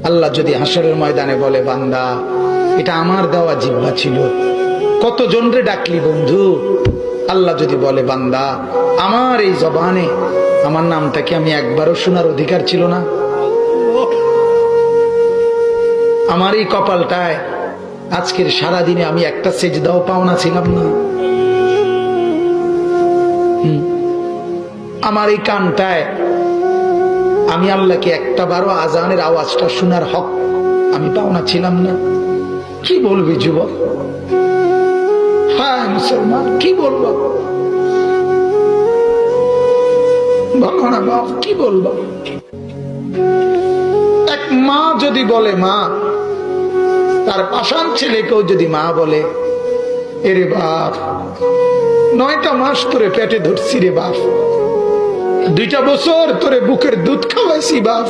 আল্লাহ যদি হাসরের ময়দানে বলে, বান্দা এটা আমার দেওয়া জিহ্বা ছিল, কতজন রে ডাকলি বন্ধু। আল্লাহ যদি বলে, বান্দা আমার এই জবানে আমার নামটা কি আমি একবারও শোনার অধিকার ছিল না? আমার এই কপালটায় আজকের সারাদিনে আমি একটা সেজদাও পাওনা ছিলাম না? আমার এই কানটায় আমি আল্লাহকে একটা বারো আজানের আওয়াজটা শোনার হক আমি পাওনা ছিলাম না? কি বলবি যুবক? হ্যাঁ মুসলমান, কি বলবো? বলো না বাপ, কি বলবো? এক মা যদি বলে, মা তার পাষাণ ছেলেকেও যদি মা বলে, এরে বাপ 9টা মাস তোরে পেটে ধরছি রে বাপ, 2টা বছর তোরে বুকের দুধ খাওয়াইছি বাপ,